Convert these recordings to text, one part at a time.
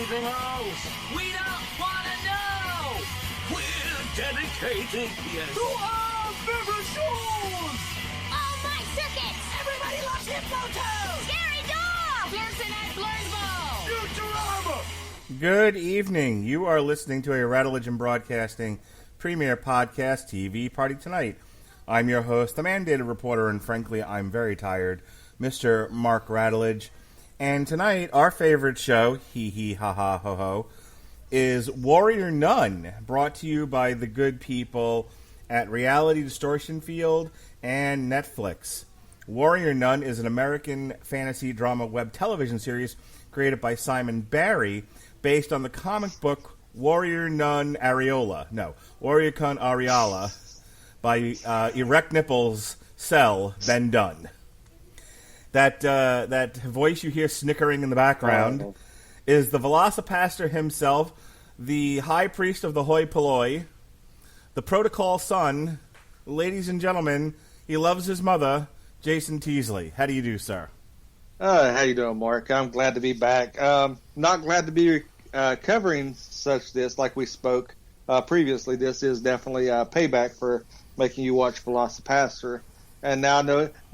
anything else. We don't want to know. We're dedicated To our favorite shows. Oh, my circuit! Everybody loves Hippo Scary dog! Pearson at Blurnsville. Futurama. Good evening. You are listening to a Radulich and Broadcasting premiere podcast TV party tonight. I'm your host, the mandated reporter, and frankly, I'm very tired, Mr. Mark Radulich. And tonight, our favorite show, hee hee ha ha ho ho, is Warrior Nun, brought to you by the good people at Reality Distortion Field and Netflix. Warrior Nun is an American fantasy drama web television series created by Simon Barry, based on the comic book Warrior Nun Areola. No, Warrior Nun Areola by Erect Nipples Cell Ben Dunn. That voice you hear snickering in the background is the Velocipaster himself, the High Priest of the Hoi Polloi, the Protocol Son. Ladies and gentlemen, he loves his mother, Jason Tzley. How do you do, sir? How you doing, Mark? I'm glad to be back. Not glad to be covering such this like we spoke previously. This is definitely a payback for making you watch Velocipaster. And now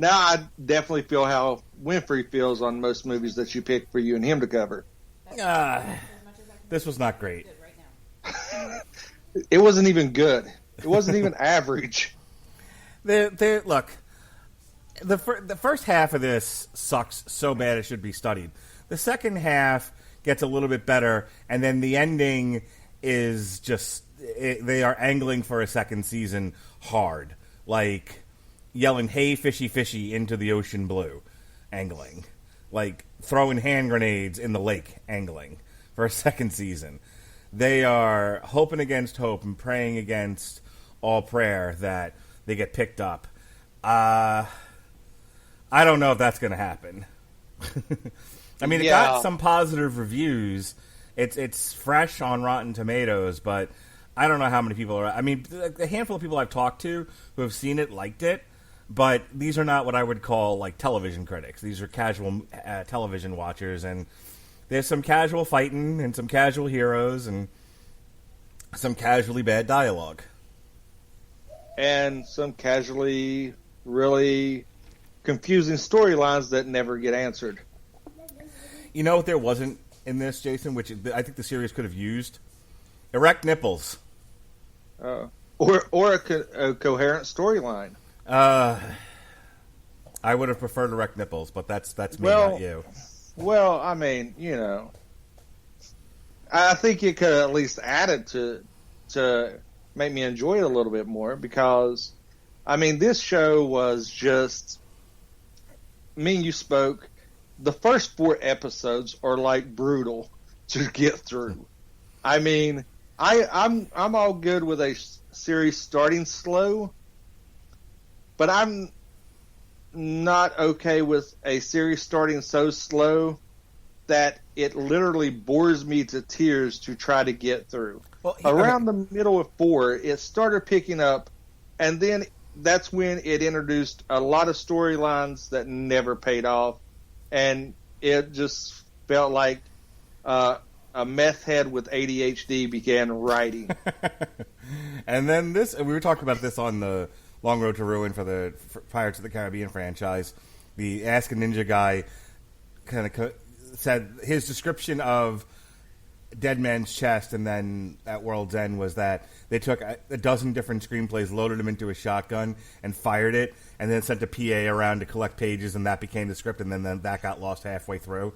I definitely feel how Winfrey feels on most movies that you pick for you and him to cover. This was not great. It wasn't even good. It wasn't even average. Look, the first half of this sucks so bad it should be studied. The second half gets a little bit better, and then the ending is just... they are angling for a second season hard. Like... yelling, "Hey, fishy, fishy," into the ocean blue, angling. Like, throwing hand grenades in the lake, angling, for a second season. They are hoping against hope and praying against all prayer that they get picked up. I don't know if that's going to happen. I mean, it got some positive reviews. It's fresh on Rotten Tomatoes, but I don't know how many people are... I mean, the handful of people I've talked to who have seen it liked it. But these are not what I would call, like, television critics. These are casual television watchers, and there's some casual fighting and some casual heroes and some casually bad dialogue. And some casually really confusing storylines that never get answered. You know what there wasn't in this, Jason, which I think the series could have used? Erect nipples. Or a coherent storyline. I would have preferred erect nipples, but that's me, not you. Well, I mean, you know, I think it could at least add it to make me enjoy it a little bit more, because, I mean, this show was just... me and you spoke. The first 4 episodes are, like, brutal to get through. I mean, I'm all good with a series starting slow, but I'm not okay with a series starting so slow that it literally bores me to tears to try to get through. Well, around the middle of 4, it started picking up, and then that's when it introduced a lot of storylines that never paid off, and it just felt like a meth head with ADHD began writing. And then we were talking about this on the Long Road to Ruin for the Pirates of the Caribbean franchise. The Ask a Ninja guy kind of said his description of Dead Man's Chest and then at World's End was that they took a dozen different screenplays, loaded them into a shotgun, and fired it, and then sent a PA around to collect pages, and that became the script, and then that got lost halfway through.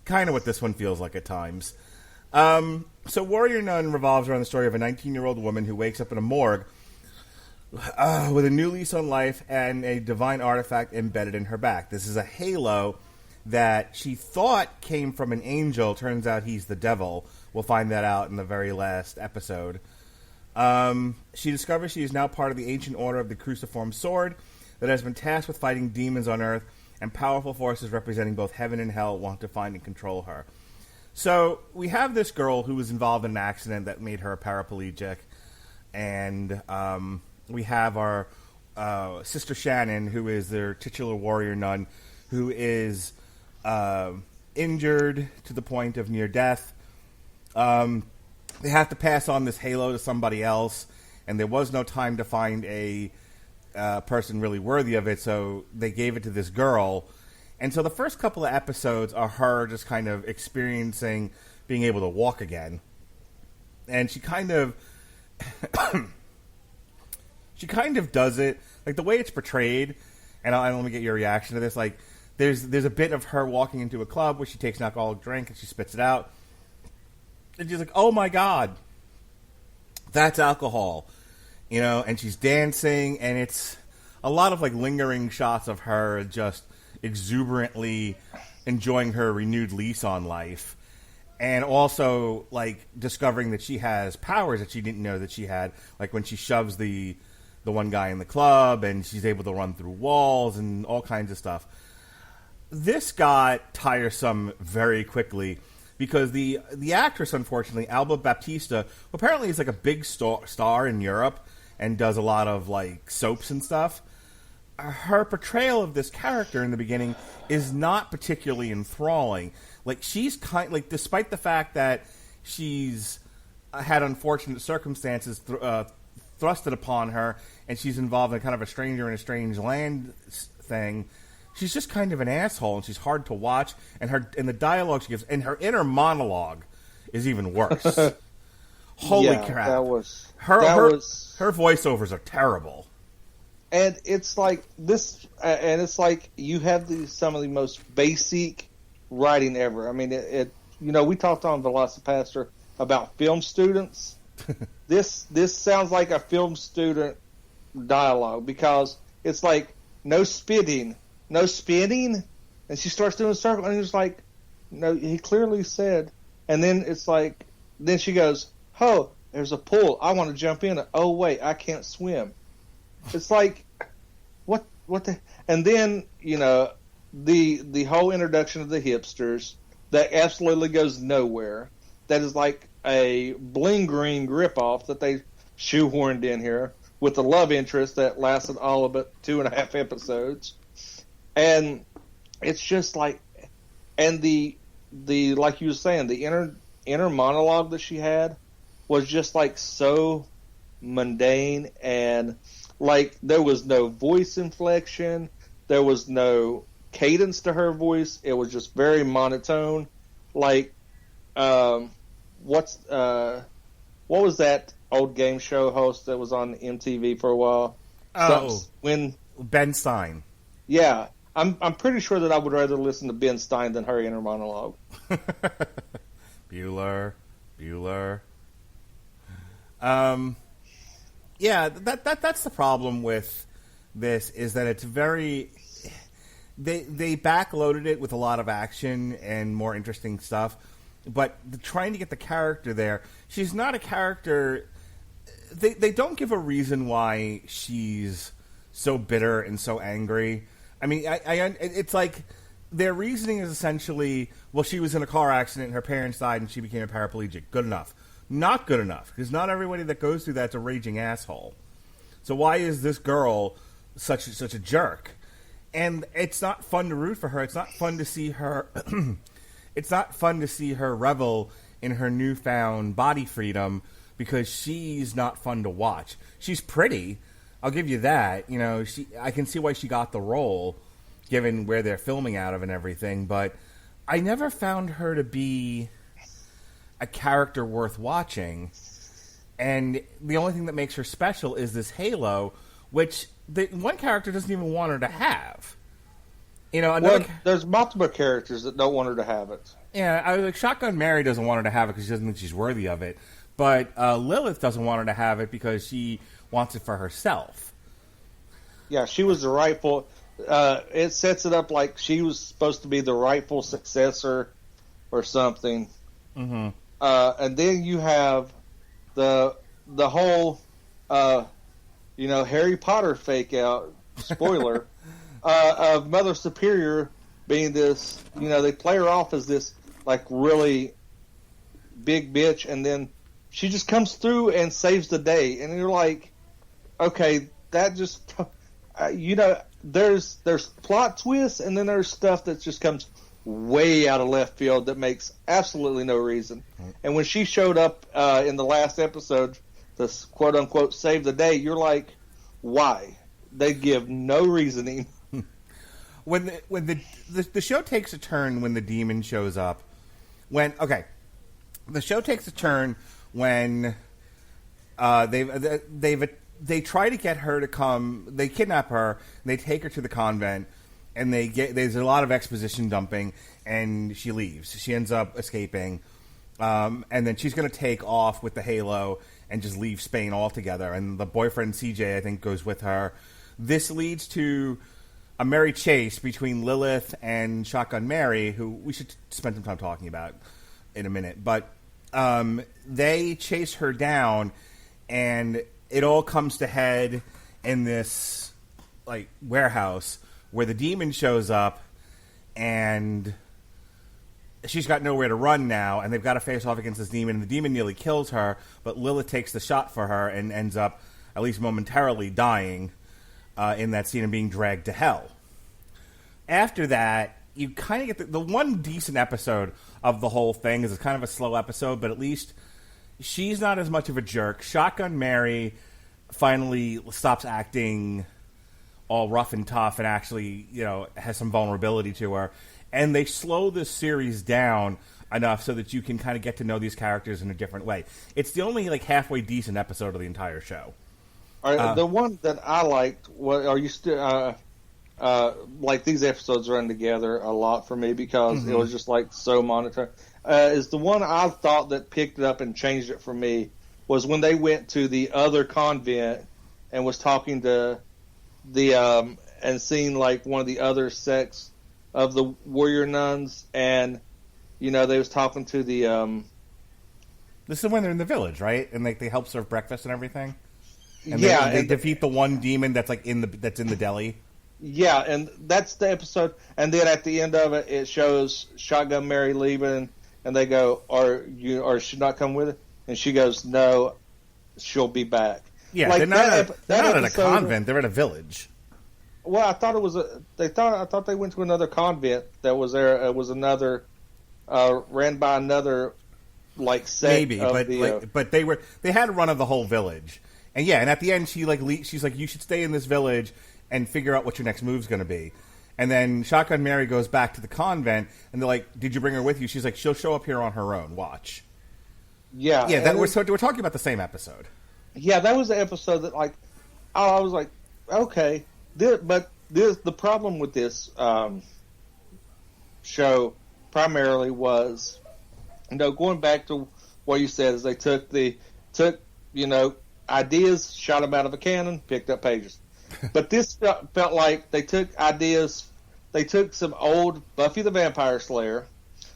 Kind of what this one feels like at times. So Warrior Nun revolves around the story of a 19-year-old woman who wakes up in a morgue with a new lease on life and a divine artifact embedded in her back. This is a halo that she thought came from an angel. Turns out he's the devil. We'll find that out in the very last episode. She discovers she is now part of the ancient order of the cruciform sword that has been tasked with fighting demons on Earth, and powerful forces representing both heaven and hell want to find and control her. So we have this girl who was involved in an accident that made her a paraplegic, and we have our Sister Shannon, who is their titular warrior nun, who is injured to the point of near death, They have to pass on this halo to somebody else, and there was no time to find a person really worthy of it, so they gave it to this girl. And so the first couple of episodes are her just kind of experiencing being able to walk again. And she kind of does it, like the way it's portrayed, and let me get your reaction to this, like there's a bit of her walking into a club where she takes an alcoholic drink and she spits it out. And she's like, oh my God, that's alcohol. And she's dancing, and it's a lot of like lingering shots of her just exuberantly enjoying her renewed lease on life. And also like discovering that she has powers that she didn't know that she had, like when she shoves the one guy in the club, and she's able to run through walls and all kinds of stuff. This got tiresome very quickly, because the actress, unfortunately, Alba Baptista, who apparently is like a big star in Europe and does a lot of like soaps and stuff, her portrayal of this character in the beginning is not particularly enthralling. Like, she's despite the fact that she's had unfortunate circumstances thrusted upon her, and she's involved in kind of a stranger in a strange land thing, she's just kind of an asshole, and she's hard to watch. And the dialogue she gives, and her inner monologue is even worse. Holy crap! Her voiceovers are terrible. And it's like this, and it's like you have some of the most basic writing ever. I mean, we talked on Velocipaster about film students. This sounds like a film student dialogue, because it's like no spitting, no spinning, and she starts doing a circle, and he's like, no, he clearly said, and then it's like, then she goes, oh, there's a pool, I want to jump in it. Oh wait, I can't swim. It's like, what the, and then the whole introduction of the hipsters that absolutely goes nowhere. That is like a Bling Green ripoff that they shoehorned in here with the love interest that lasted all of but 2.5 episodes. And it's just like, and the like you were saying, the inner monologue that she had was just like so mundane, and like there was no voice inflection, there was no cadence to her voice. It was just very monotone. Like, what was that old game show host that was on MTV for a while? Ben Stein. Yeah, I'm pretty sure that I would rather listen to Ben Stein than her inner monologue. Bueller. Yeah, that's the problem with this, is that it's very... They backloaded it with a lot of action and more interesting stuff, but trying to get the character there, she's not a character... They don't give a reason why she's so bitter and so angry. I mean, it's like their reasoning is essentially, well, she was in a car accident and her parents died and she became a paraplegic. Good enough. Not good enough, because not everybody that goes through that's a raging asshole. So why is this girl such a jerk? And it's not fun to root for her. It's not fun to see her. It's not fun to see her revel in her newfound body freedom, because she's not fun to watch. She's pretty, I'll give you that. I can see why she got the role, given where they're filming out of and everything. But I never found her to be a character worth watching. And the only thing that makes her special is this halo, which the one character doesn't even want her to have. There's multiple characters that don't want her to have it. Yeah, I was like, Shotgun Mary doesn't want her to have it because she doesn't think she's worthy of it. But Lilith doesn't want her to have it because she wants it for herself. Yeah, she was the rightful... it sets it up like she was supposed to be the rightful successor or something. Mm-hmm. And then you have the whole, Harry Potter fake out, spoiler, of Mother Superior being this, they play her off as this, like, really big bitch, and then she just comes through and saves the day. And you're like, okay, that just, there's plot twists, and then there's stuff that just comes way out of left field that makes absolutely no reason. And when she showed up in the last episode, this quote unquote save the day, you're like, why? They give no reasoning. When the show takes a turn when the demon shows up. The show takes a turn when they try to get her to come. They kidnap her. And they take her to the convent, and there's a lot of exposition dumping, and she leaves. She ends up escaping, and then she's going to take off with the halo and just leave Spain altogether. And the boyfriend CJ, I think, goes with her. This leads to a merry chase between Lilith and Shotgun Mary, who we should spend some time talking about in a minute. But they chase her down, and it all comes to head in this like warehouse where the demon shows up, and she's got nowhere to run now, and they've got to face off against this demon, and the demon nearly kills her, but Lilith takes the shot for her and ends up, at least momentarily, dying in that scene and being dragged to hell. After that, you kind of get the one decent episode of the whole thing is kind of a slow episode, but at least she's not as much of a jerk. Shotgun Mary finally stops acting all rough and tough and actually, has some vulnerability to her. And they slow this series down enough so that you can kind of get to know these characters in a different way. It's the only halfway decent episode of the entire show. The one that I liked, are you still these episodes run together a lot for me because it was just so monotone. Is the one I thought that picked it up and changed it for me was when they went to the other convent and was talking to the and seeing one of the other sects of the warrior nuns, and they was talking to the this is when they're in the village, right? And they help serve breakfast and everything. And yeah, they defeat the one demon that's in the deli. Yeah, and that's the episode. And then at the end of it, it shows Shotgun Mary leaving, and they go, "Or should not come with it?" And she goes, "No, she'll be back." Yeah, they're not at a convent; they're at a village. Well, I thought it was I thought they went to another convent that was there. It was another ran by another sect. Maybe, but they had a run of the whole village. And yeah, and at the end, she's like, you should stay in this village and figure out what your next move's going to be. And then Shotgun Mary goes back to the convent, and they're like, did you bring her with you? She's like, she'll show up here on her own. Watch. Yeah. Yeah, we're talking about the same episode. Yeah, that was the episode that, I was like, okay. The problem with this show primarily was, going back to what you said, is they took ideas, shot them out of a cannon, picked up pages. But this felt like they took ideas. They took some old Buffy the Vampire Slayer,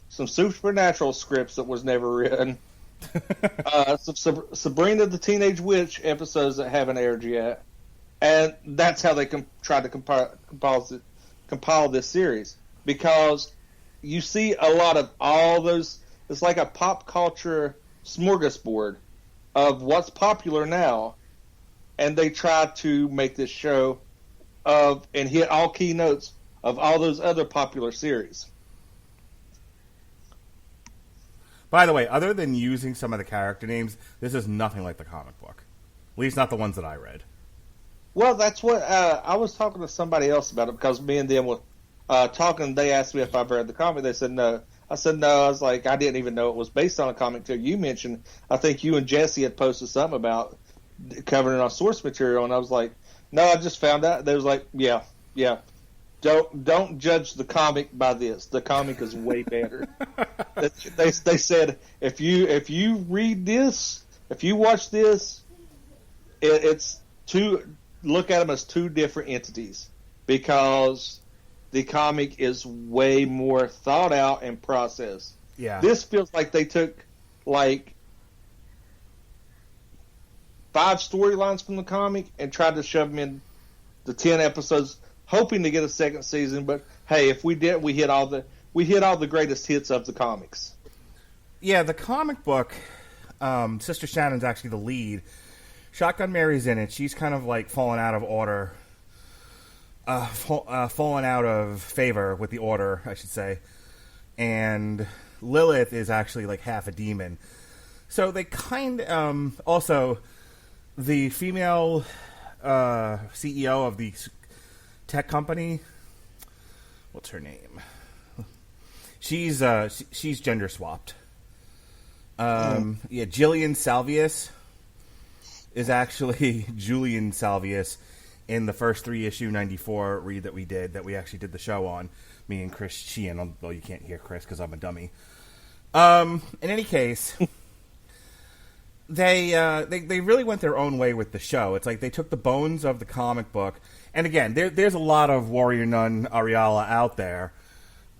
some supernatural scripts that was never written, some Sabrina the Teenage Witch episodes that haven't aired yet, and that's how they tried to compile this series. Because you see a lot of all those. It's like a pop culture smorgasbord of what's popular now, and they try to make this show and hit all key notes of all those other popular series. By the way, other than using some of the character names, this is nothing like the comic book. At least not the ones that I read. Well, that's what I was talking to somebody else about it, because me and them were talking. They asked me if I've read the comic. They said no. I said no. I was like, I didn't even know it was based on a comic till you mentioned. I think you and Jesse had posted something about covering it on source material, and I was like, no, I just found out. They was like, yeah. Don't judge the comic by this. The comic is way better. They said if you read this, if you watch this, it's look at them as two different entities, because the comic is way more thought out and processed. Yeah. This feels like they took 5 storylines from the comic and tried to shove them in the 10 episodes, hoping to get a second season. But hey, if we did, we hit all the greatest hits of the comics. Yeah, the comic book, Sister Shannon's actually the lead. Shotgun Mary's in it. She's kind of fallen out of order. Fallen out of favor with the Order, I should say. and Lilith is actually like half a demon. So they also the female CEO of the tech company. What's her name? She's gender swapped. Jillian Salvius is actually Julian Salvius in the first 3-issue 94 read that we did, that we actually did the show on, me and Chris Sheehan. Well, you can't hear Chris because I'm a dummy. In any case, they really went their own way with the show. It's like they took the bones of the comic book, and again, there's a lot of Warrior Nun Ariala out there.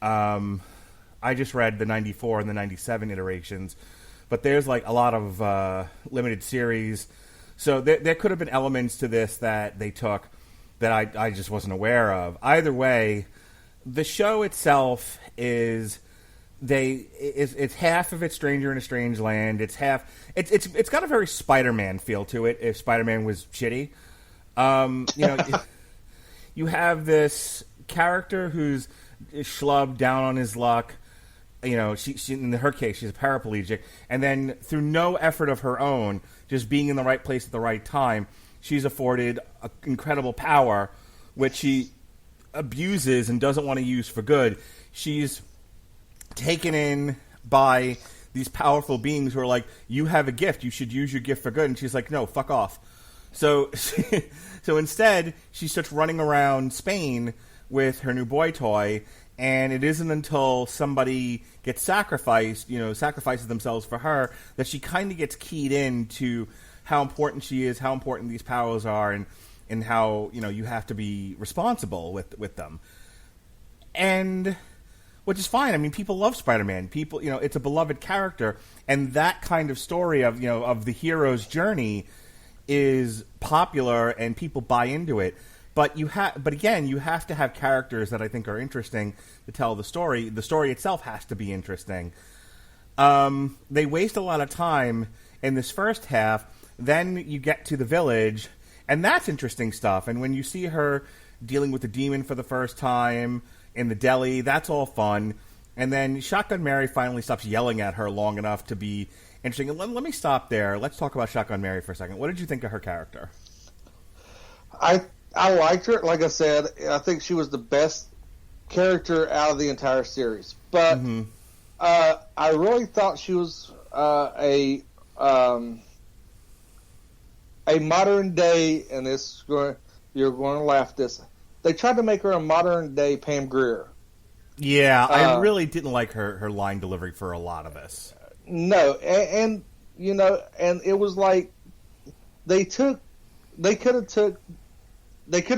I just read the 94 and the 97 iterations, but there's like a lot of limited series. So there could have been elements to this that they took that I just wasn't aware of. Either way, the show itself it's half of it Stranger in a Strange Land. It's got a very Spider-Man feel to it. If Spider-Man was shitty, you have this character who's schlubbed down on his luck. She in her case, she's a paraplegic, and then through no effort of her own, just being in the right place at the right time, she's afforded incredible power, which she abuses and doesn't want to use for good. She's taken in by these powerful beings who are like, you have a gift, you should use your gift for good, and she's like, no, fuck off. So instead, she starts running around Spain with her new boy toy. And it isn't until somebody gets sacrifices themselves for her, that she kind of gets keyed in to how important she is, how important these powers are, and how, you have to be responsible with them. And, which is fine. I mean, people love Spider-Man. People, it's a beloved character. And that kind of story of the hero's journey is popular and people buy into it. But again, you have to have characters that I think are interesting to tell the story. The story itself has to be interesting. They waste a lot of time in this first half. Then you get to the village, and that's interesting stuff. And when you see her dealing with the demon for the first time in the deli, that's all fun. And then Shotgun Mary finally stops yelling at her long enough to be interesting. And let me stop there. Let's talk about Shotgun Mary for a second. What did you think of her character? I liked her. Like I said, I think she was the best character out of the entire series. But I really thought she was a modern day, and you're going to laugh at this. They tried to make her a modern day Pam Grier. Yeah, I really didn't like her line delivery for a lot of this. No, and it was like they could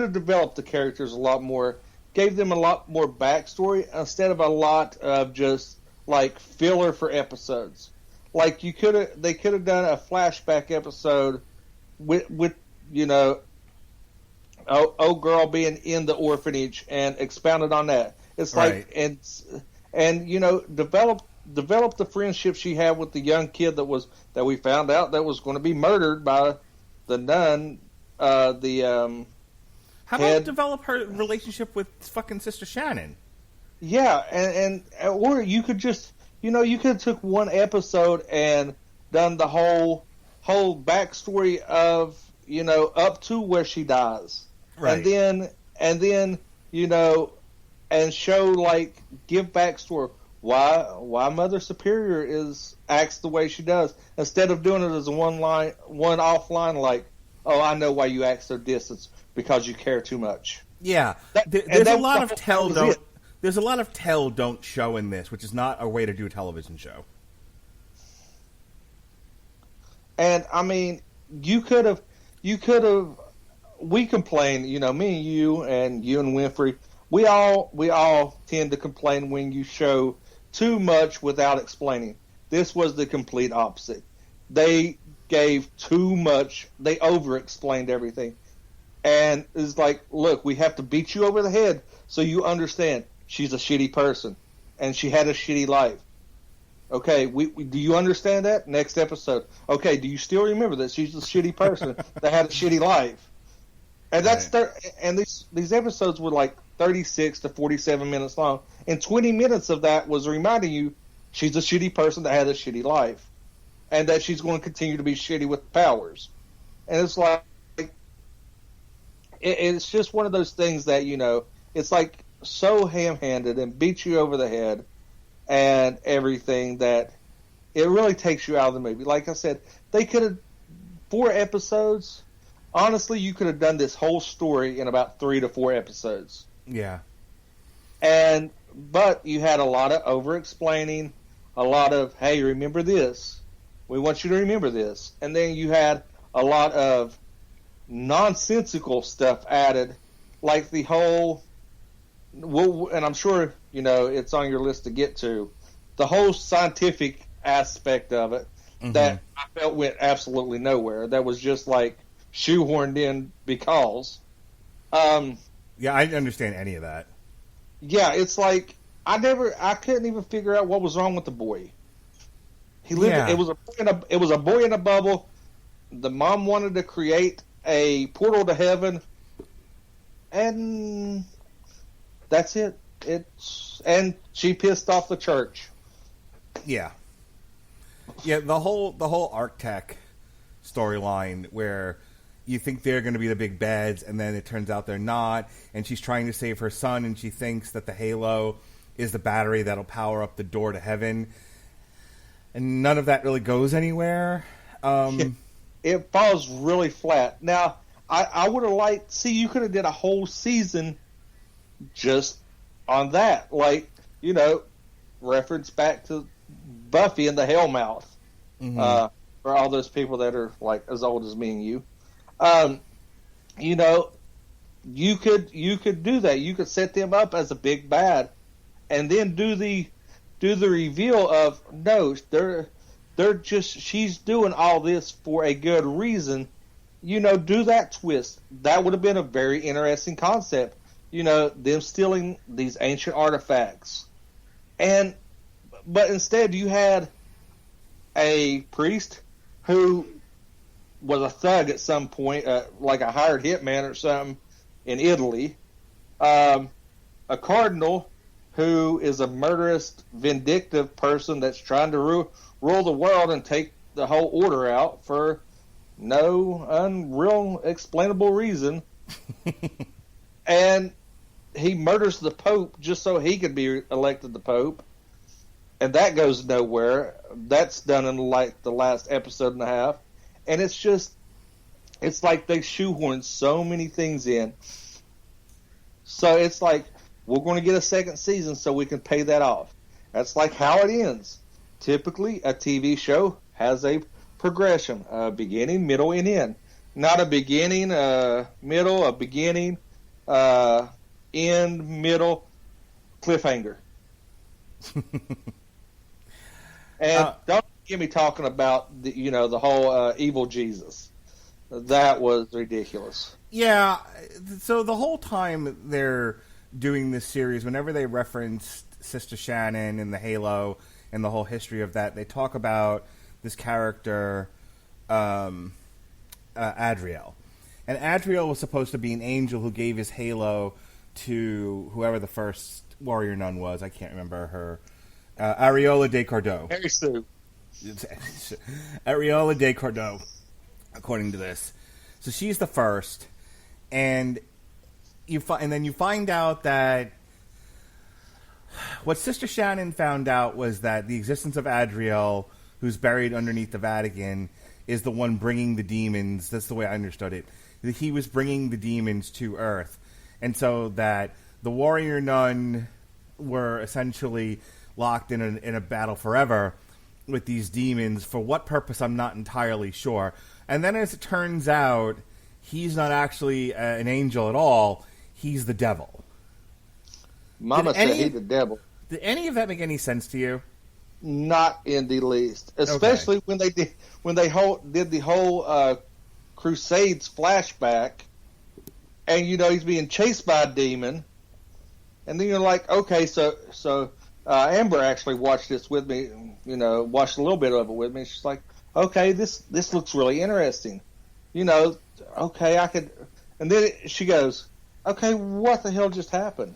have developed the characters a lot more, gave them a lot more backstory instead of a lot of just like filler for episodes. Like they could have done a flashback episode with old girl being in the orphanage and expounded on that. It's like right. and develop the friendship she had with the young kid that we found out that was going to be murdered by the nun. How about develop her relationship with fucking Sister Shannon? Yeah, and or you could just you could have took one episode and done the whole backstory of up to where she dies, right? And then and show give backstory why Mother Superior acts the way she does, instead of doing it as a one off line like, oh, I know why you act so distant, because you care too much. Yeah, there's a lot of tell don't show in this, which is not a way to do a television show. And I mean, you could have. We complain, me and you and Winfrey. We all tend to complain when you show too much without explaining. This was the complete opposite. They gave too much. They over-explained everything. And it's like, look, we have to beat you over the head so you understand she's a shitty person and she had a shitty life. Okay, do you understand that? Next episode. Okay, do you still remember that she's a shitty person that had a shitty life? And that's and these episodes were like 36 to 47 minutes long, and 20 minutes of that was reminding you she's a shitty person that had a shitty life, and that she's going to continue to be shitty with powers. And it's like, it's just one of those things that, you know, it's like so ham-handed and beats you over the head and everything that it really takes you out of the movie. Like I said, they could have 4 episodes. Honestly, you could have done this whole story in about 3 to 4 episodes. Yeah. But you had a lot of over-explaining, a lot of, hey, remember this. We want you to remember this. And then you had a lot of nonsensical stuff added, like the whole, and I'm sure, you know, it's on your list to get to, the whole scientific aspect of it that I felt went absolutely nowhere. That was just like shoehorned in because. Yeah, I didn't understand any of that. Yeah, it's like I couldn't even figure out what was wrong with the boy. He lived. Yeah. It was a boy in a bubble. The mom wanted to create a portal to heaven, and that's it. And she pissed off the church. Yeah. Yeah, the whole Arctech storyline where you think they're going to be the big bads, and then it turns out they're not, and she's trying to save her son, and she thinks that the Halo is the battery that'll power up the door to heaven, and none of that really goes anywhere. It falls really flat. Now, I would have liked, you could have did a whole season just on that, like, you know, reference back to Buffy and the Hellmouth, for all those people that are like as old as me and you. You know, you could do that. You could set them up as a big bad, and then do the reveal of no, they're just, she's doing all this for a good reason. You know, do that twist. That would have been a very interesting concept. You know, them stealing these ancient artifacts, but instead you had a priest who was a thug at some point, like a hired hitman or something in Italy. A cardinal who is a murderous, vindictive person that's trying to rule the world and take the whole order out for no unreal explainable reason. And he murders the Pope just so he could be elected the Pope. And that goes nowhere. That's done in like the last episode and a half. And it's like they shoehorn so many things in. So it's like, we're going to get a second season so we can pay that off. That's like how it ends. Typically, a TV show has a progression, a beginning, middle, and end. Not a beginning, middle, a beginning, end, middle, cliffhanger. And don't get me talking about the whole evil Jesus. That was ridiculous. Yeah, so the whole time they're doing this series, whenever they referenced Sister Shannon and the Halo and the whole history of that, they talk about this character, Adriel. And Adriel was supposed to be an angel who gave his Halo to whoever the first warrior nun was. I can't remember her. Ariola de Cordeaux. Harry Sue. Ariola de Cordeaux, according to this. So she's the first, and then you find out that what Sister Shannon found out was that the existence of Adriel, who's buried underneath the Vatican, is the one bringing the demons. That's the way I understood it. That he was bringing the demons to Earth, and so that the warrior nun were essentially locked in a battle forever with these demons. For what purpose, I'm not entirely sure. And then as it turns out, he's not actually an angel at all. He's the devil. Mama said he's the devil. Did any of that make any sense to you? Not in the least. Especially when they did the whole Crusades flashback, and he's being chased by a demon, and then you're like, okay, so Amber actually watched this with me, watched a little bit of it with me. She's like, okay, this looks really interesting. Okay, I could. And then she goes, okay, what the hell just happened?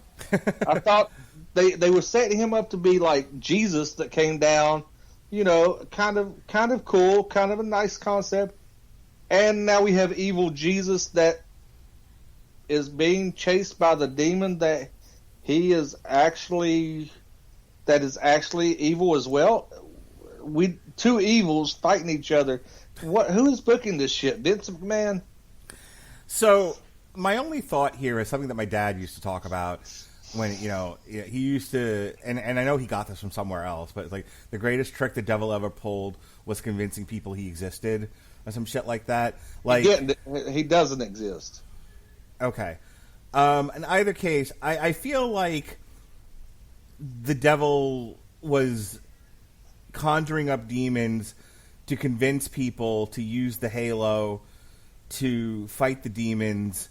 I thought they were setting him up to be like Jesus that came down, kind of cool, kind of a nice concept, and now we have evil Jesus that is being chased by the demon that is actually evil as well. Two evils fighting each other. Who is booking this shit? Vince McMahon? So my only thought here is something that my dad used to talk about when, he used to, and I know he got this from somewhere else, but it's like the greatest trick the devil ever pulled was convincing people he existed or some shit like that. Like he doesn't exist. Okay. In either case, I feel like the devil was conjuring up demons to convince people to use the halo to fight the demons,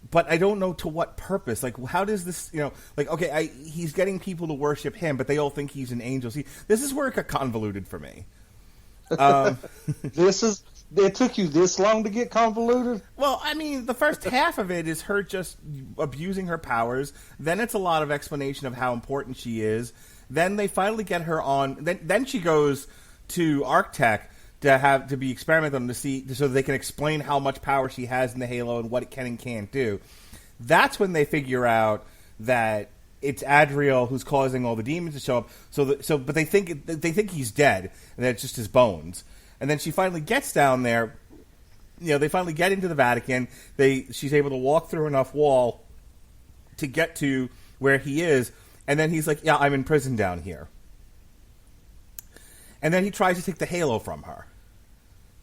but I don't know to what purpose. Like, how does this, okay, he's getting people to worship him, but they all think he's an angel. See, this is where it got convoluted for me. It took you this long to get convoluted? Well, I mean, the first half of it is her just abusing her powers. Then it's a lot of explanation of how important she is. Then they finally get her on. Then she goes to ArcTech to be experimented on to see so they can explain how much power she has in the Halo and what it can and can't do. That's when they figure out that it's Adriel who's causing all the demons to show up. But they think he's dead and that it's just his bones. And then she finally gets down there. They finally get into the Vatican. She's able to walk through enough wall to get to where he is. And then he's like, yeah, I'm in prison down here. And then he tries to take the halo from her.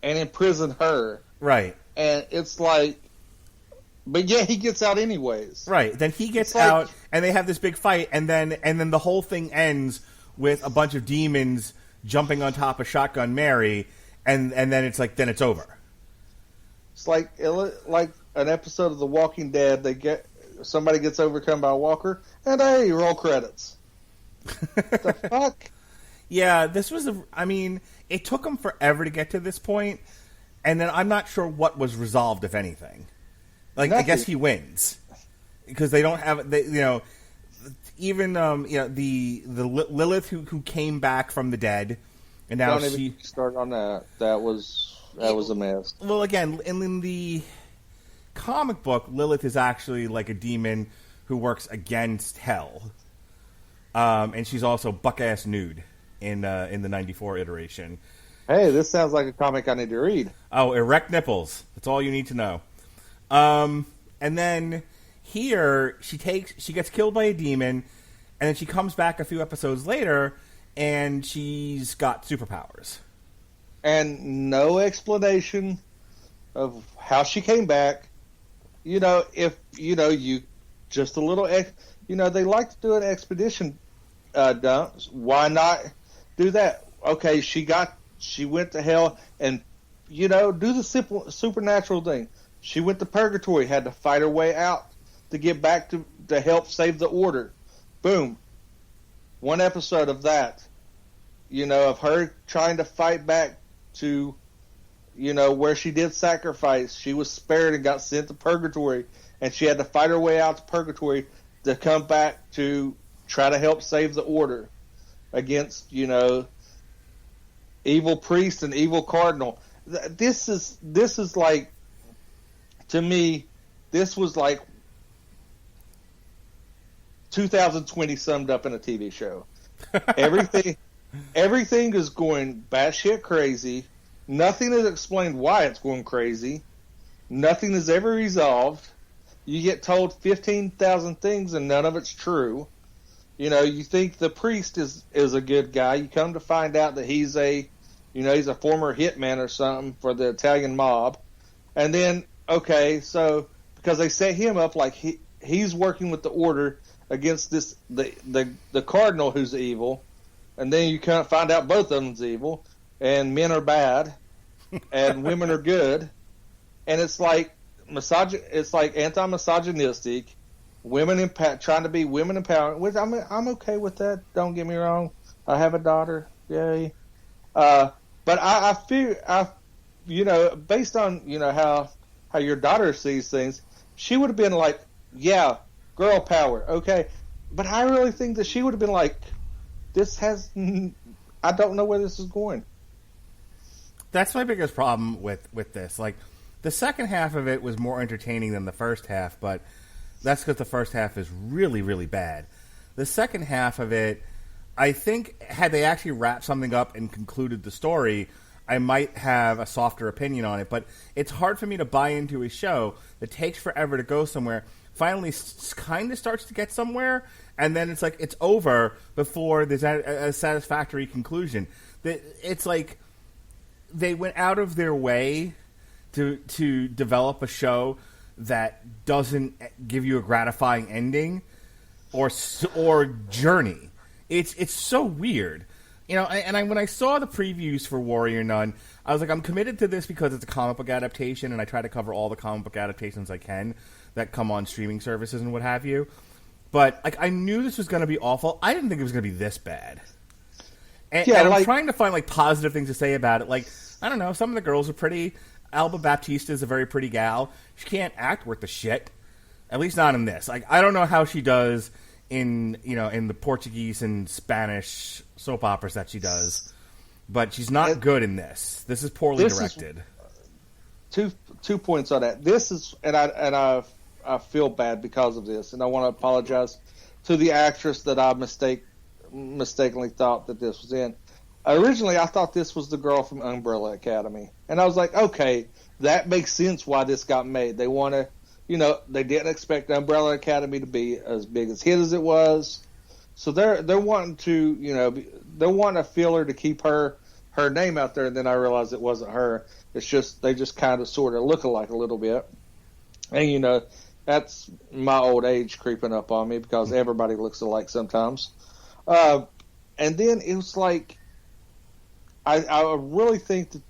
And imprison her. Right. And it's like, but yeah, he gets out anyways. Right. Then he gets out, and they have this big fight, and then the whole thing ends with a bunch of demons jumping on top of Shotgun Mary, and then it's like, then it's over. It's like an episode of The Walking Dead. Somebody gets overcome by a walker, and hey, roll credits. The fuck? Yeah, this was it took them forever to get to this point, and then I'm not sure what was resolved, if anything. Like, nothing. I guess he wins because they don't have even the Lilith who came back from the dead, and now don't even start on that. That was a mess. Well, again, in the comic book, Lilith is actually like a demon who works against hell, and she's also buck-ass nude in the '94 iteration. Hey, this sounds like a comic I need to read. Oh, erect nipples. That's all you need to know. And then here she gets killed by a demon, and then she comes back a few episodes later, and she's got superpowers. And no explanation of how she came back. If you just a little, they like to do an expedition dumps. Why not do that? Okay, she went to hell, and do the simple supernatural thing. She went to purgatory, had to fight her way out to get back to help save the order. Boom. One episode of that. Of her trying to fight back to, where she did sacrifice. She was spared and got sent to purgatory, and she had to fight her way out to purgatory to come back to try to help save the order against, evil priest and evil cardinal. This is like, to me, this was like 2020 summed up in a TV show. Everything is going batshit crazy. Nothing is explained why it's going crazy. Nothing is ever resolved. You get told 15,000 things and none of it's true. You think the priest is a good guy. You come to find out that he's a former hitman or something for the Italian mob. And then, okay, so because they set him up like he's working with the order against the cardinal who's evil, and then you kind of find out both of them's evil, and men are bad, and women are good, and it's like anti-misogynistic, trying to be women empowerment. Which I'm okay with that. Don't get me wrong. I have a daughter, yay. But I feel based on how your daughter sees things, she would have been like yeah, girl power, okay. But I really think that she would have been like, I don't know where this is going. That's my biggest problem with this. Like, the second half of it was more entertaining than the first half, but that's because the first half is really, really bad. The second half of it, I think, had they actually wrapped something up and concluded the story, I might have a softer opinion on it. But it's hard for me to buy into a show that takes forever to go somewhere, finally kind of starts to get somewhere, and then it's like it's over before there's a satisfactory conclusion. It's like they went out of their way to develop a show that doesn't give you a gratifying ending or journey. It's so weird. You know, and when I saw the previews for Warrior Nun, I was like, I'm committed to this because it's a comic book adaptation, and I try to cover all the comic book adaptations I can that come on streaming services and what have you. But like, I knew this was going to be awful. I didn't think it was going to be this bad. And I'm trying to find like positive things to say about it. Like, I don't know, some of the girls are pretty. Alba Baptista is a very pretty gal. She can't act worth the shit, at least not in this. Like, I don't know how she does in the Portuguese and Spanish soap operas that she does, but she's not good in this. This is poorly directed. Two points on that. This is, and I feel bad because of this, and I want to apologize to the actress that I mistakenly thought that this was in. Originally, I thought this was the girl from Umbrella Academy, and I was like, okay, that makes sense why this got made. They want to, they didn't expect Umbrella Academy to be as big as hit as it was, so they're wanting to, they're wanting a filler to keep her name out there. And then I realized it wasn't her. It's just they just kind of sort of look alike a little bit, and that's my old age creeping up on me because everybody looks alike sometimes. And then it was like, I really think that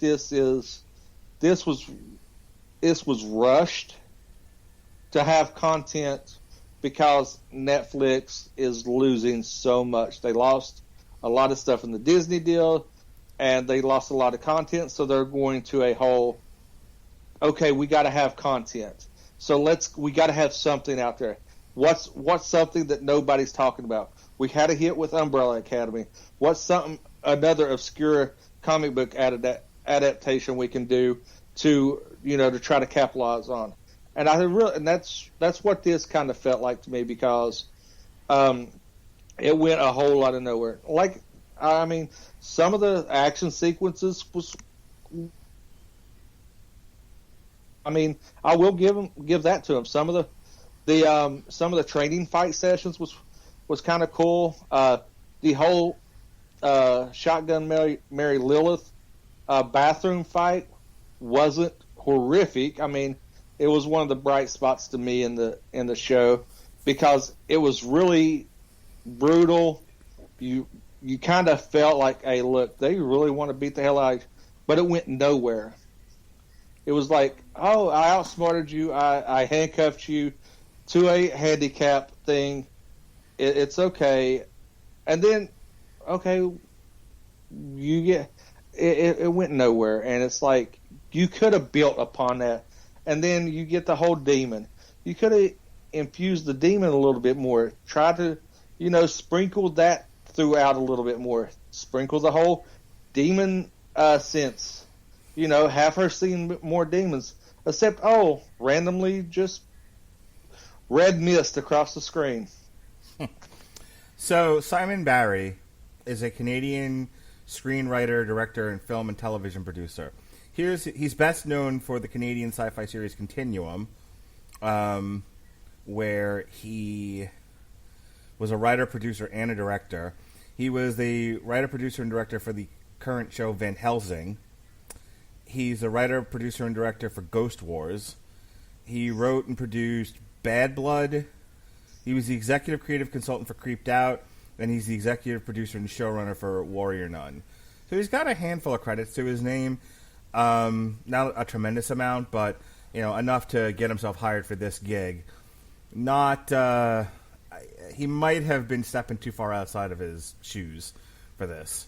this was rushed to have content because Netflix is losing so much. They lost a lot of stuff in the Disney deal, and they lost a lot of content, so they're going to a whole, okay, we got to have content. So we got to have something out there. What's something that nobody's talking about? We had a hit with Umbrella Academy. What's another obscure comic book adaptation we can do to try to capitalize on? And that's what this kind of felt like to me because it went a whole lot of nowhere. Like, I mean, some of the action sequences was, I mean, I will give that to them. Some of the training fight sessions was kind of cool. The whole Shotgun Mary Lilith bathroom fight wasn't horrific. I mean, it was one of the bright spots to me in the show because it was really brutal. You kind of felt like, hey, look, they really want to beat the hell out of you, but it went nowhere. It was like, oh, I outsmarted you, I handcuffed you to a handicap thing. It's okay, and then okay, you get it went nowhere, and it's like you could have built upon that. And then you get the whole demon. You could have infused the demon a little bit more. Try to, sprinkle that throughout a little bit more. Sprinkle the whole demon sense. Have her seeing more demons. Except, randomly just red mist across the screen. So, Simon Barry is a Canadian screenwriter, director, and film and television producer. He's best known for the Canadian sci-fi series Continuum, where he was a writer, producer, and a director. He was the writer, producer, and director for the current show Van Helsing. He's a writer, producer, and director for Ghost Wars. He wrote and produced Bad Blood. He was the executive creative consultant for Creeped Out, and he's the executive producer and showrunner for Warrior Nun. So he's got a handful of credits to his name. Not a tremendous amount, but enough to get himself hired for this gig. He might have been stepping too far outside of his shoes for this.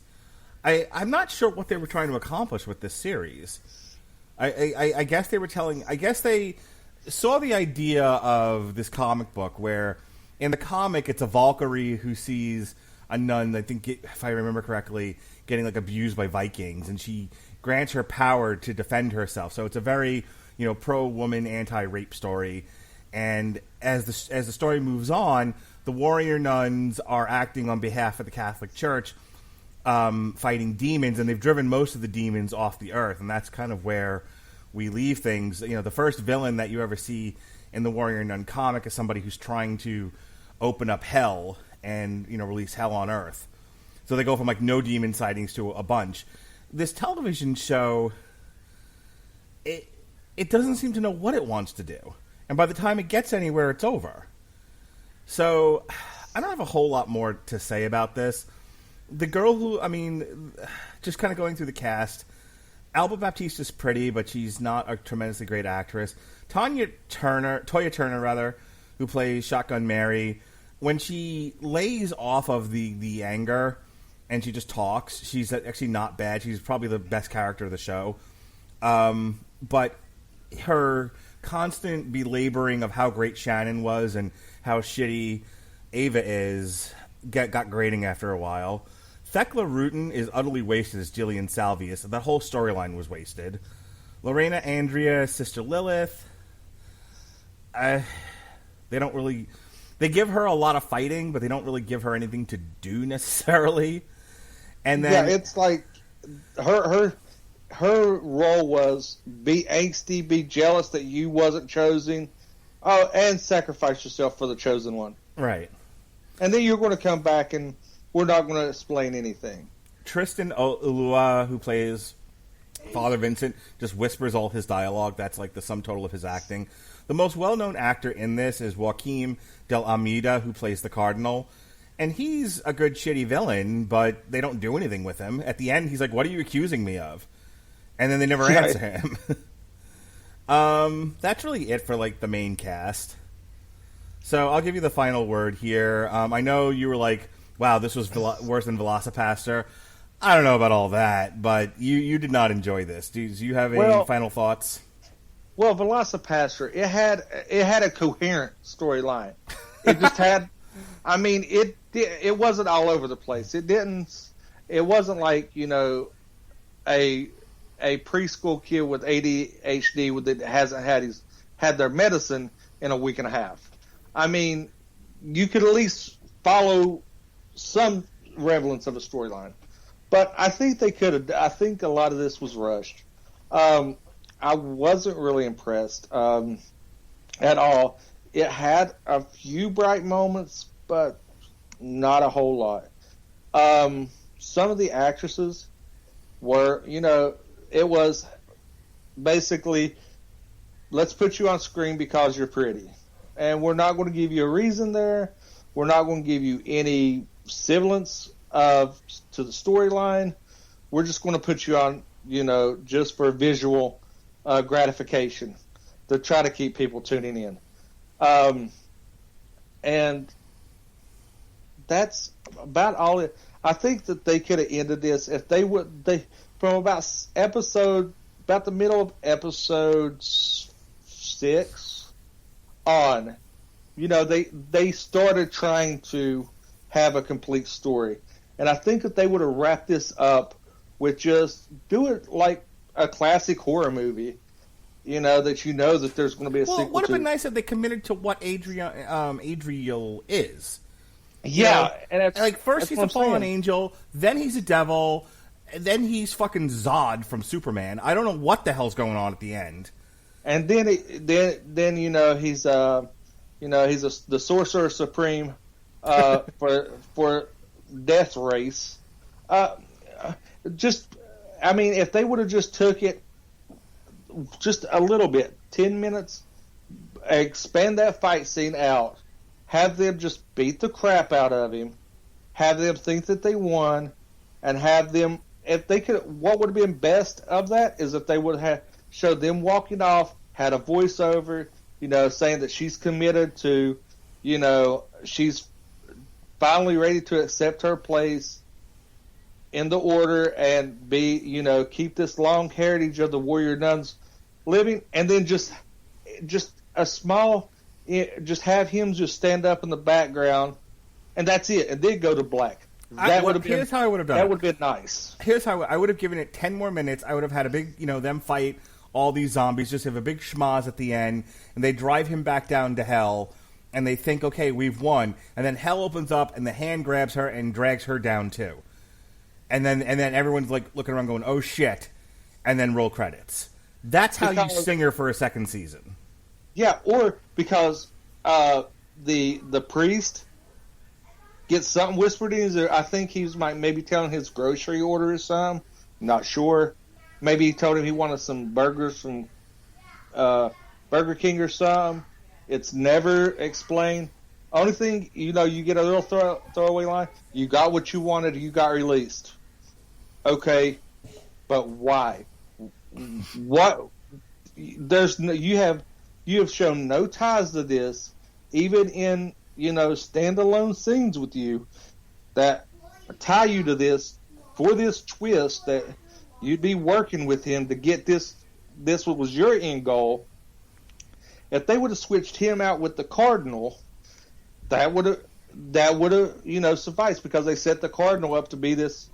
I'm not sure what they were trying to accomplish with this series. I guess they were telling. I guess they saw the idea of this comic book where in the comic it's a Valkyrie who sees a nun, I think, if I remember correctly, getting like abused by Vikings, and she grants her power to defend herself. So it's a very, pro-woman, anti-rape story. And as the story moves on, the warrior nuns are acting on behalf of the Catholic Church, fighting demons, and they've driven most of the demons off the earth. And that's kind of where we leave things. The first villain that you ever see in the warrior nun comic is somebody who's trying to open up hell and release hell on earth. So they go from like no demon sightings to a bunch. This television show, it doesn't seem to know what it wants to do, and by the time it gets anywhere, it's over. So I don't have a whole lot more to say about this. The girl who, just kind of going through the cast, Alba Baptiste is pretty, but she's not a tremendously great actress. Toya Turner, who plays Shotgun Mary, when she lays off of the anger and she just talks, she's actually not bad. She's probably the best character of the show. But her constant belaboring of how great Shannon was and how shitty Ava is got grating after a while. Thekla Rutan is utterly wasted as Jillian Salvius. That whole storyline was wasted. Lorena Andrea, Sister Lilith, they don't really... They give her a lot of fighting, but they don't really give her anything to do necessarily. And then it's like her role was be angsty, be jealous that you wasn't chosen, and sacrifice yourself for the chosen one. Right. And then you're going to come back and we're not going to explain anything. Tristan Ulua, who plays Father Vincent, just whispers all his dialogue. That's like the sum total of his acting. The most well-known actor in this is Joaquim Del Almeida, who plays the Cardinal. And he's a good shitty villain, but they don't do anything with him. At the end, he's like, "What are you accusing me of?" And then they never answer him. That's really it for like the main cast. So I'll give you the final word here. I know you were like, "Wow, this was worse than Velocipaster." I don't know about all that, but you did not enjoy this. Do you have any final thoughts? Well, Velocipaster, it had a coherent storyline. It just had, it wasn't all over the place. It wasn't like, a preschool kid with ADHD that hasn't had their medicine in a week and a half. You could at least follow some relevance of a storyline. But I think I think a lot of this was rushed. I wasn't really impressed at all. It had a few bright moments, but not a whole lot. Some of the actresses were, it was basically, let's put you on screen because you're pretty. And we're not going to give you a reason there. We're not going to give you any semblance to the storyline. We're just going to put you on, just for visual gratification to try to keep people tuning in. And that's about all I think that they could have ended this if from about the middle of episode 6 on, they started trying to have a complete story. And I think that they would have wrapped this up with just do it like a classic horror movie, that there's going to be a sequel to. Well, it would have been nice if they committed to what Adriel is. Yeah. And like, first he's a fallen angel, then he's a devil, and then he's fucking Zod from Superman. I don't know what the hell's going on at the end. And then he's he's the Sorcerer Supreme for Death Race. If they would have just took it just a little bit, 10 minutes, expand that fight scene out, have them just beat the crap out of him, have them think that they won, and have them, if they could, what would have been best of that is if they would have showed them walking off, had a voiceover, saying that she's committed to, she's finally ready to accept her place in the order and keep this long heritage of the warrior nuns living, and then just a small, just have him just stand up in the background, and that's it, and then go to black. That would have been. Here's how I would have done. That would have been nice. Here's how I would have given it 10 more minutes. I would have had a big, them fight all these zombies, just have a big schmoz at the end, and they drive him back down to hell, and they think, okay, we've won, and then hell opens up, and the hand grabs her and drags her down too, and then everyone's like looking around, going, oh shit, and then roll credits. That's how you sing her for a second season. Yeah, or because the priest gets something whispered in his ear. I think he's maybe telling his grocery order or something. Not sure. Maybe he told him he wanted some burgers from Burger King or something. It's never explained. Only thing, you get a little throwaway line. You got what you wanted. You got released. Okay, but why? What? You have shown no ties to this, even in standalone scenes with you that tie you to this for this twist that you'd be working with him to get this what was your end goal. If they would have switched him out with the Cardinal, that would have sufficed, because they set the Cardinal up to be this,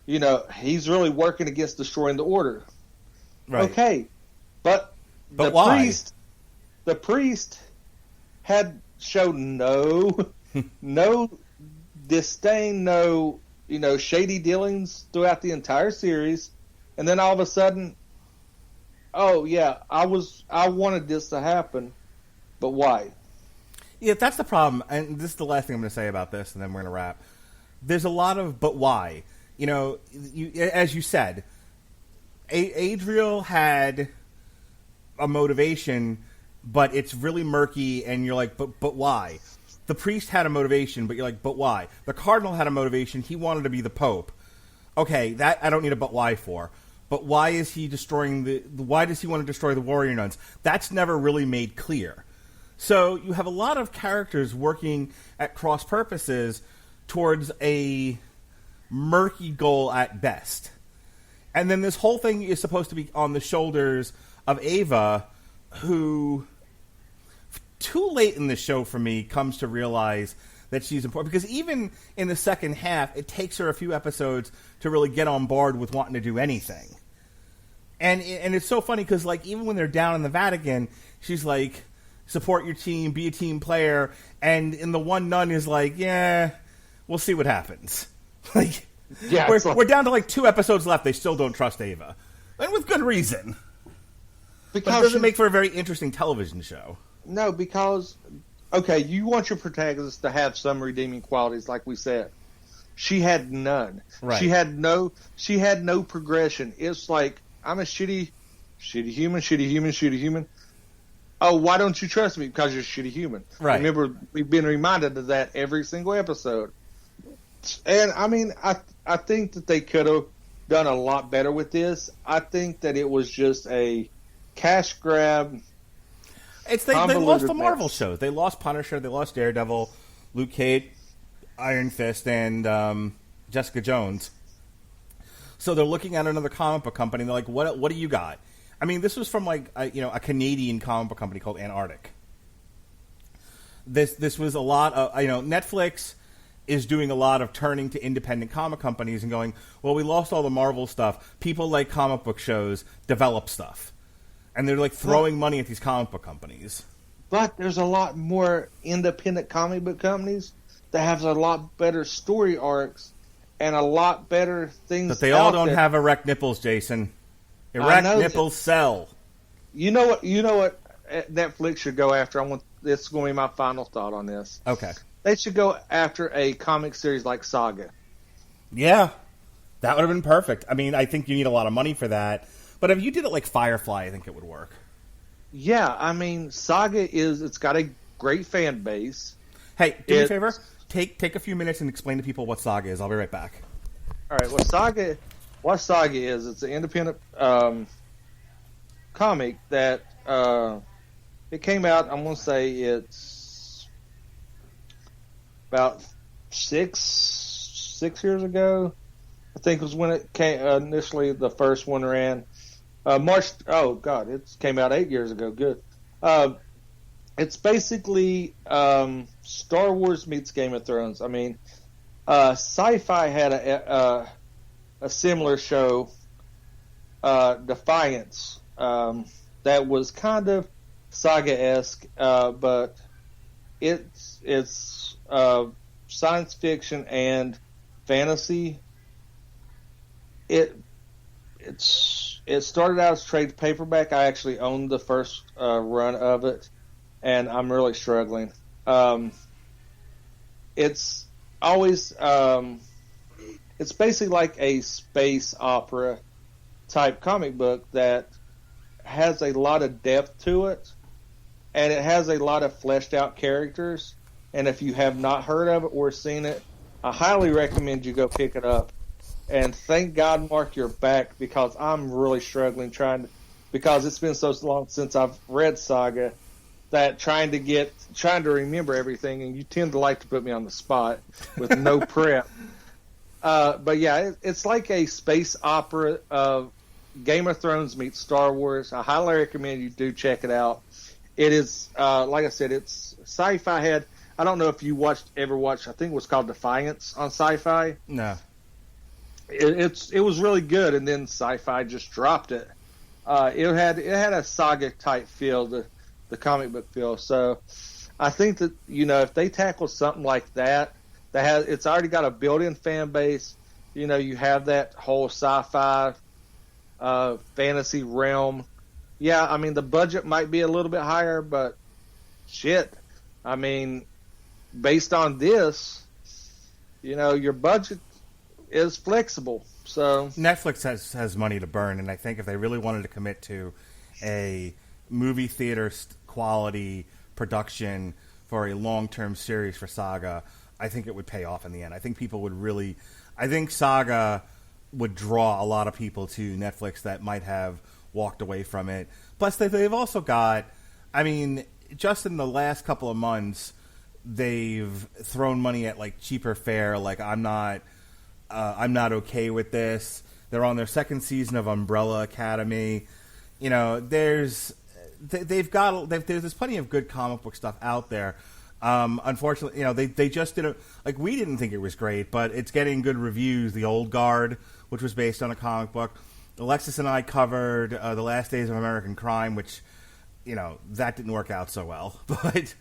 he's really working against destroying the Order. Right. Okay, but the why? The priest had shown no disdain, no shady dealings throughout the entire series, and then all of a sudden, oh yeah, I wanted this to happen, but why? Yeah, that's the problem, and this is the last thing I'm going to say about this, and then we're going to wrap. There's a lot of but why. As you said, Adriel had a motivation, but it's really murky, and you're like, but why? The priest had a motivation, but you're like, but why? The cardinal had a motivation. He wanted to be the pope. Okay, that I don't need a but why for. But why is he destroying why does he want to destroy the warrior nuns? That's never really made clear. So you have a lot of characters working at cross purposes towards a murky goal at best. And then this whole thing is supposed to be on the shoulders of Ava, who too late in the show for me comes to realize that she's important, because even in the second half it takes her a few episodes to really get on board with wanting to do anything. And it's so funny because even when they're down in the Vatican, she's like, support your team, be a team player, and in the one nun is like, yeah, we'll see what happens. Yeah, we're down to 2 episodes left. They still don't trust Ava, and with good reason. Because it doesn't make for a very interesting television show. No, because okay, you want your protagonist to have some redeeming qualities, like we said. She had none. Right. She had no progression. It's like, I'm a shitty human. Oh, why don't you trust me? Because you're a shitty human. Right. Remember, we've been reminded of that every single episode. And I mean, I think that they could have done a lot better with this. I think that it was just a cash grab. They lost the Marvel shows. They lost Punisher. They lost Daredevil, Luke Cage, Iron Fist, and Jessica Jones. So they're looking at another comic book company. And they're like, "What do you got?" I mean, this was from a Canadian comic book company called Antarctic. This was a lot of Netflix is doing a lot of turning to independent comic companies and going, well, we lost all the Marvel stuff. People like comic book shows, develop stuff. And they're throwing money at these comic book companies. But there's a lot more independent comic book companies that have a lot better story arcs and a lot better things. But they all don't have erect nipples, Jason. Erect nipples sell. You know what Netflix should go after? This is going to be my final thought on this. Okay. They should go after a comic series like Saga. Yeah, that would have been perfect. I mean, I think you need a lot of money for that. But if you did it like Firefly, I think it would work. Yeah, I mean, Saga it's got a great fan base. Hey, do me a favor. Take a few minutes and explain to people what Saga is. I'll be right back. All right, what Saga is, it's an independent comic that it came out, I'm going to say it's about six years ago. I think it was when it came initially. The first one ran March. Oh God, it came out 8 years ago. Good. it's basically Star Wars meets Game of Thrones. I mean, Sci-Fi had a similar show, Defiance, that was kind of saga-esque, but it's science fiction and fantasy. It started out as trade paperback. I actually owned the first run of it, and I'm really struggling. It's always it's basically like a space opera type comic book that has a lot of depth to it, and it has a lot of fleshed out characters. And if you have not heard of it or seen it, I highly recommend you go pick it up. And thank God, Mark, you're back, because I'm really struggling because it's been so long since I've read Saga that trying to remember everything, and you tend to like to put me on the spot with no prep. But yeah, it's like a space opera of Game of Thrones meets Star Wars. I highly recommend you do check it out. It is, like I said, it's Sci-Fi had. I don't know if you ever watched. I think it was called Defiance on Sci-Fi. No. It was really good, and then Sci-Fi just dropped it. It had a saga type feel, the comic book feel. So I think that if they tackle something like that it's already got a built-in fan base. You have that whole sci-fi fantasy realm. Yeah, I mean the budget might be a little bit higher, but shit, I mean, based on this, your budget is flexible. So Netflix has money to burn, and I think if they really wanted to commit to a movie theater quality production for a long-term series for Saga, I think it would pay off in the end. I think people would really... I think Saga would draw a lot of people to Netflix that might have walked away from it. Plus, they've also got... I mean, just in the last couple of months, they've thrown money at, like, cheaper fare. Like, I'm not okay with this. They're on their second season of Umbrella Academy. There's plenty of good comic book stuff out there. Unfortunately, they just did we didn't think it was great, but it's getting good reviews. The Old Guard, which was based on a comic book. Alexis and I covered The Last Days of American Crime, which, that didn't work out so well. But,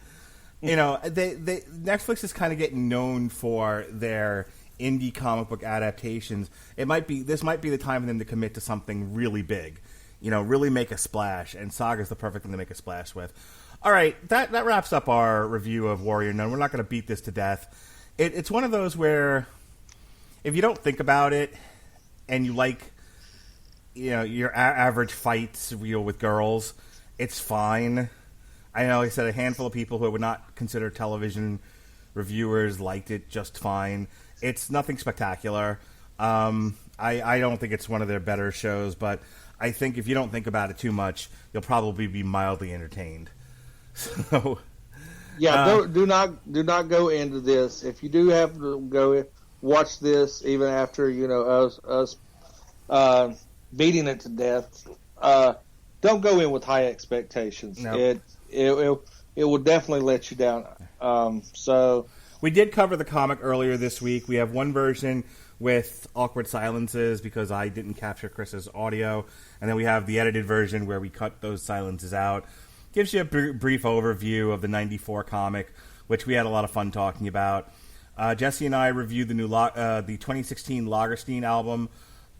Netflix is kind of getting known for their indie comic book adaptations. This might be the time for them to commit to something really big, really make a splash, and Saga's the perfect thing to make a splash with. All right, that wraps up our review of Warrior Nun. We're not going to beat this to death. It's one of those where if you don't think about it and you like, your average fights with girls, it's fine. I know I said a handful of people who I would not consider television reviewers liked it just fine. It's nothing spectacular. I don't think it's one of their better shows, but I think if you don't think about it too much, you'll probably be mildly entertained. So, yeah, do not go into this. If you do have to go watch this, even after us beating it to death, don't go in with high expectations. Nope. It will definitely let you down. So we did cover the comic earlier this week. We have one version with awkward silences because I didn't capture Chris's audio, and then we have the edited version where we cut those silences out. Gives you a brief overview of the 94 comic, which we had a lot of fun talking about. Jesse and I reviewed the 2016 Lagerstein album,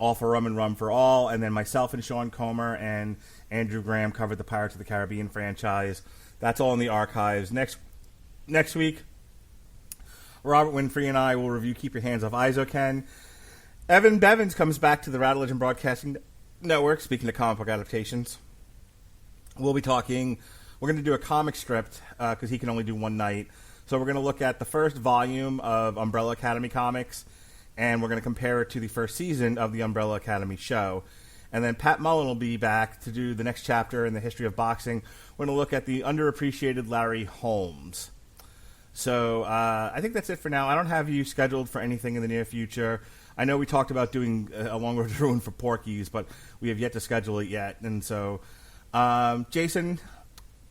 All for Rum and Rum for All, and then myself and Sean Comer and Andrew Graham covered the Pirates of the Caribbean franchise. That's all in the archives. Next week, Robert Winfrey and I will review Keep Your Hands Off Isoken. Evan Bevins comes back to the Radulich and Broadcasting Network, speaking of comic book adaptations. We'll be talking... We're going to do a comic strip because he can only do one night. So we're going to look at the first volume of Umbrella Academy comics, and we're going to compare it to the first season of the Umbrella Academy show. And then Pat Mullen will be back to do the next chapter in the history of boxing. We're going to look at the underappreciated Larry Holmes. So I think that's it for now. I don't have you scheduled for anything in the near future. I know we talked about doing a Long Road to Ruin for Porky's, but we have yet to schedule it yet. And so, Jason,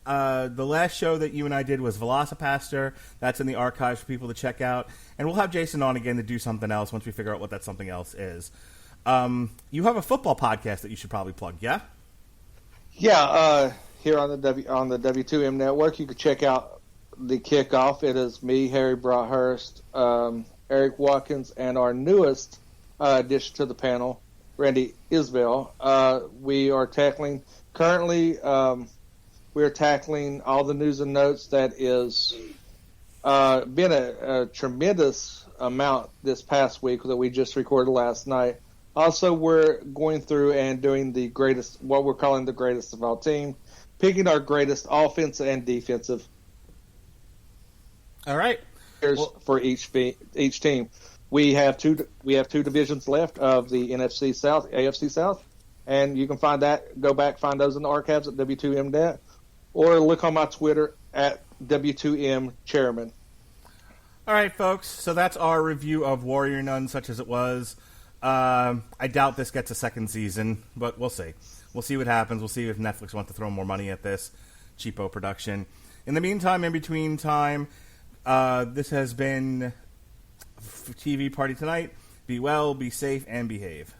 The last show that you and I did was Velocipaster. That's in the archives for people to check out. And we'll have Jason on again to do something else once we figure out what that something else is. You have a football podcast that you should probably plug, yeah? Yeah, here on the W2M network, you can check out the kickoff. It is me, Harry Broadhurst, Eric Watkins, and our newest addition to the panel, Randy Isbell. We are tackling all the news and notes that is been a tremendous amount this past week that we just recorded last night. Also, we're going through and doing what we're calling the greatest of all team, picking our greatest offensive and defensive. All right. For each team. We have two divisions left of the NFC South, AFC South, and you can find those in the archives at W2M.net, or look on my Twitter at W2M Chairman. All right, folks. So that's our review of Warrior Nun, such as it was. I doubt this gets a second season, but we'll see. We'll see what happens. We'll see if Netflix wants to throw more money at this cheapo production. In the meantime, in between time, this has been TV Party Tonight. Be well, be safe, and behave.